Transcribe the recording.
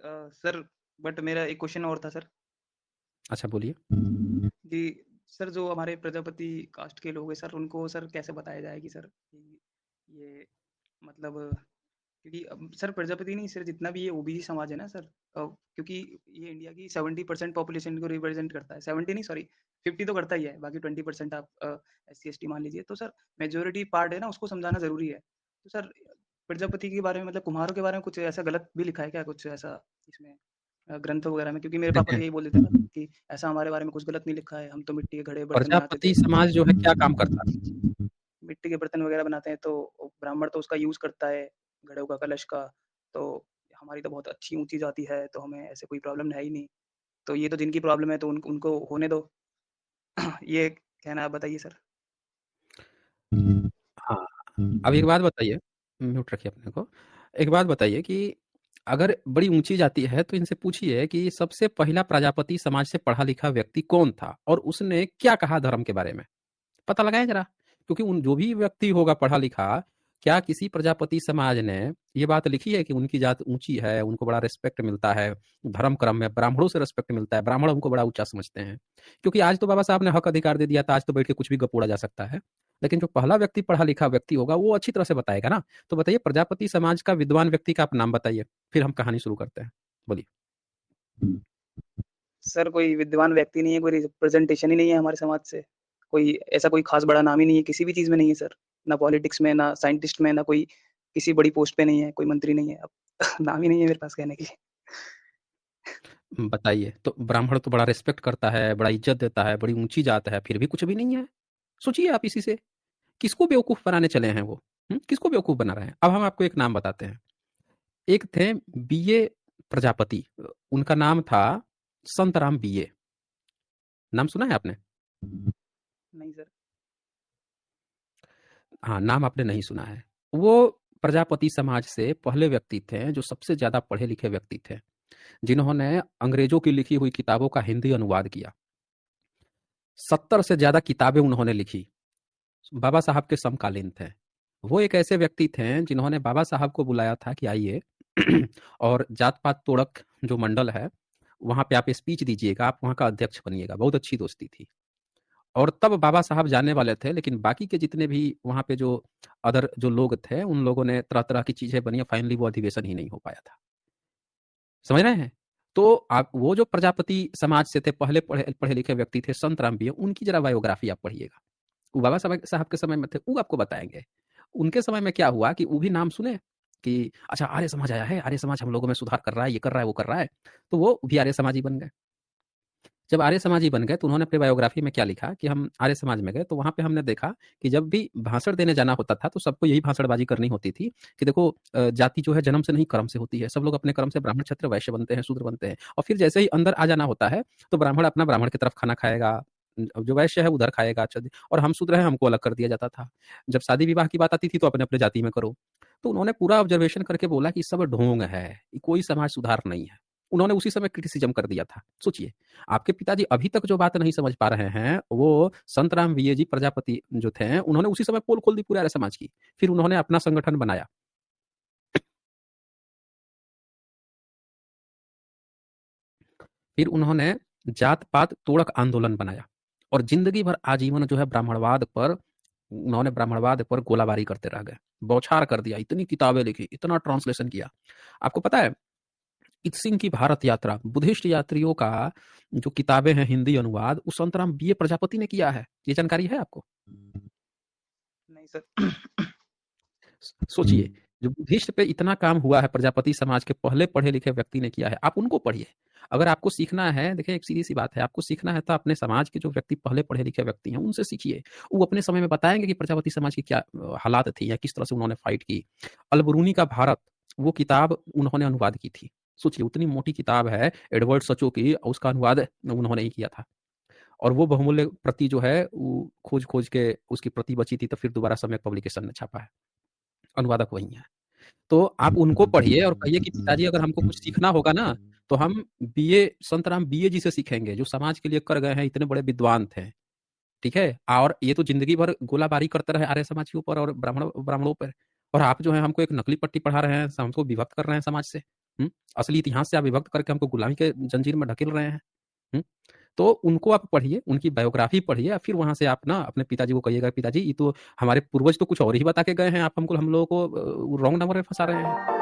Sir but मेरा एक question और था सर अच्छा बोलिए। कि सर जो हमारे प्रजापति कास्ट के लोग हैं सर उनको सर कैसे बताया जाए कि सर कि ये मतलब क्योंकि सर प्रजापति नहीं सर जितना भी ये ओबीसी समाज है ना सर क्योंकि ये इंडिया की 70% पॉपुलेशन को रिप्रेजेंट करता है 70 नहीं सॉरी 50 तो करता ही है बाकी 20% आप SC ST मान लीजिए तो सर मेजोरिटी पार्ट है ना उसको समझाना जरूरी है तो सर प्रजापति के बारे में मतलब कुम्हारों के बारे में कुछ ऐसा गलत भी लिखा है क्या कुछ ऐसा इसमें ग्रंथों वगैरह में क्योंकि मेरे पापा तो देखिए, यही बोल देते हैं ना कि ऐसा हमारे बारे में कुछ गलत नहीं लिखा है हम तो मिट्टी के घड़े बर्तन बनाते प्रजापति थे समाज जो है क्या काम करता है? मिट्टी के बर्तन वगैरह बनाते हैं तो ब्राह्मण तो उसका यूज करता है घड़ों का कलश का तो हमारी तो बहुत अच्छी ऊंची जाति है तो हमें ऐसे कोई प्रॉब्लम है ही नहीं तो ये तो जिनकी प्रॉब्लम है तो उनको होने दो ये कहना आप बताइए सर हाँ, अब एक बात बताइए, म्यूट रखिए अपने को। एक बात बताइए कि अगर बड़ी ऊँची जाति है तो इनसे पूछिए कि सबसे पहला प्रजापति समाज से पढ़ा-लिखा व्यक्ति कौन था और उसने क्या कहा धर्म के बारे में? पता लगाएँ ज़रा, क्योंकि उन जो भी व्यक्ति होगा पढ़ा-लिखा, क्या किसी प्रजापति समाज ने ये बात लिखी है कि उनकी जात ऊँची है, उनको बड़ा रिस्पेक्ट मिलता है, धर्म-कर्म में ब्राह्मणों से रिस्पेक्ट मिलता है, ब्राह्मण उनको बड़ा ऊँचा समझते हैं। क्योंकि आज तो बाबा साहब ने हक अधिकार दे दिया था, आज तो बैठ के कुछ भी गपोड़ा जा सकता है। लेकिन जो पहला व्यक्ति पढ़ा-लिखा व्यक्ति होगा, वो अच्छी तरह से बताएगा ना। तो बताइए प्रजापति समाज का विद्वान व्यक्ति का आप नाम बताइए, फिर हम कहानी शुरू करते हैं। बोलिए। सर कोई विद्वान व्यक्ति नहीं है कोई रिप्रेजेंटेशन ही नहीं है हमारे समाज से कोई ऐसा कोई खास बड़ा नाम ही नहीं है किसी भी चीज में नहीं है सर ना पॉलिटिक्स में ना साइंटिस्ट में ना कोई किसी बड़ी पोस्ट पे नहीं है कोई मंत्री नहीं है अब नाम ही नहीं है मेरे पास कहने के लिए बताइए, तो ब्राह्मण तो बड़ा रिस्पेक्ट करता है, बड़ा इज़्ज़त देता है, बड़ी ऊँची जात है, फिर भी कुछ भी नहीं है। सोचिए आप इसी से। किसको बेवकूफ़ बनाने चले हैं वो? किसको बेवकूफ़ बना रहे हैं? अब हम आपको एक नाम बताते हैं। एक थे बीए प्रजापति, उनका नाम था संतराम बीए। नाम सुना है आपने? नहीं सर हाँ, नाम आपने नहीं सुना है। वो प्रजापति समाज से पहले व्यक्ति थे जो सबसे ज़्यादा पढ़े-लिखे व्यक्ति थे, जिन्होंने अंग्रेज़ों की लिखी हुई किताबों का हिंदी अनुवाद किया। 70 से ज़्यादा किताबें उन्होंने लिखी। बाबा साहब के समकालीन थे। वो एक ऐसे व्यक्ति थे जिन्होंने बाबा साहब को बुलाया था कि आइए और जात-पात तोड़क जो मंडल है, वहाँ पे आप स्पीच दीजिएगा, आप वहाँ का अध्यक्ष बनिएगा। बहुत अच्छी दोस्ती थी। और तब बाबा साहब जाने वाले थे, लेकिन बाकी के जितने भी वहाँ पे जो अदर जो लोग थे, उन लोगों ने तरह-तरह की चीज़ें बनी, फाइनली वो अधिवेशन ही नहीं हो पाया था। समझ रहे हैं? तो आप वो जो प्रजापति समाज से थे, पहले पढ़े-लिखे व्यक्ति थे, संत राम बिया, उनकी ज़रा बायोग्राफी आप पढ़िएगा। वो बाबा साहब के समय में थे, वो आपको बताएँगे। उनके समय में क्या हुआ कि वो भी नाम सुने कि अच्छा आर्य समाज आया है, आर्य समाज हम लोगों में सुधार कर रहा है, ये कर रहा है, वो कर रहा है। तो वो भी आर्य समाजी बन गए। जब आर्य समाजी बन गए तो उन्होंने अपनी बायोग्राफी में क्या लिखा कि हम आर्य समाज में गए तो वहाँ पे हमने देखा कि जब भी भाषण देने जाना होता था तो सबको यही भाषणबाजी करनी होती थी कि देखो जाति जो है जन्म से नहीं कर्म से होती है। सब लोग अपने कर्म से ब्राह्मण, क्षत्रिय, वैश्य बनते हैं, शूद्र बनते हैं और फिर जैसे ही अंदर आ जाना होता है तो ब्राह्मण अपना ब्राह्मण की तरफ खाना खाएगा, जो वैश्य है उधर खाएगा, अच्छा और हम शूद्र हैं हमको अलग कर दिया जाता था। जब शादी विवाह की बात आती थी तो अपने-अपने जाति में करो। तो उन्होंने पूरा ऑब्जर्वेशन करके बोला कि सब ढोंग है, कोई समाज सुधार नहीं है। उन्होंने उसी समय क्रिटिसिज़्म कर दिया था। सोचिए, आपके पिताजी अभी तक जो बात नहीं समझ पा रहे हैं, वो संतराम विये जी प्रजापति जो थे, उन्होंने उसी समय पोल खोल दी पूरे आर्य समाज की। फिर उन्होंने अपना संगठन बनाया। फिर उन्होंने जात-पात तोड़क आंदोलन बनाया और ज़िंदगी भर आजीवन जो है ब्राह्मणवाद पर गोलाबारी करते रह गए। बौछार कर दिया, इतनी किताबें लिखी, इतना ट्रांसलेशन किया। आपको पता है इत सिंह की भारत यात्रा, बुद्धिस्ट यात्रियों का जो किताबें हैं हिंदी अनुवाद, वो संतराम बीए प्रजापति ने किया है। ये जानकारी है आपको? नहीं सर सोचिए, जो बुद्धिस्ट पे इतना काम हुआ है प्रजापति समाज के पहले पढ़े-लिखे व्यक्ति ने किया है, आप उनको पढ़िए। अगर आपको सीखना है, देखिए एक सीधी-सी बात है, आपको सीखना है तो अपने समाज के जो व्यक्ति पहले पढ़े-लिखे व्यक्ति हैं, उनसे सीखिए। वो अपने समय में बताएँगे कि प्रजापति समाज की क्या हालात थी या किस तरह से उन्होंने फाइट की। अल-बरूनी का भारत, वो किताब उन्होंने अनुवाद की थी। सोचिए उतनी मोटी किताब है एडवर्ड सचो की, उसका अनुवाद उन्होंने ही किया था। और वो बहुमूल्य प्रति जो है, वो खोज-खोज के उसकी प्रति बची थी, तो फिर दोबारा सम्यक पब्लिकेशन ने छापा है। अनुवादक वही हैं। तो आप उनको पढ़िए और कहिए कि पिताजी अगर हमको कुछ सीखना होगा ना, तो हम बीए संतराम बीए जी से सीखेंगे, जो समाज के लिए कर गए हैं, इतने बड़े विद्वान थे। ठीक है? और ये तो ज़िंदगी भर गोलाबारी करते रहे आर्य समाज के ऊपर और ब्राह्मणों पर। और आप जो हैं हमको एक नकली पट्टी पढ़ा रहे हैं, हमको विभक्त कर रहे हैं समाज से। असली इतिहास से आप विभक्त करके हमको गुलामी के जंजीर में ढकेल रहे हैं। तो उनको आप पढ़िए, उनकी बायोग्राफी पढ़िए, और फिर वहाँ से आप ना अपने पिताजी को कहिएगा, पिताजी ये तो हमारे पूर्वज तो कुछ और ही बता के गए हैं, आप हमको हम लोगों को रॉन्ग नंबर में फंसा रहे हैं।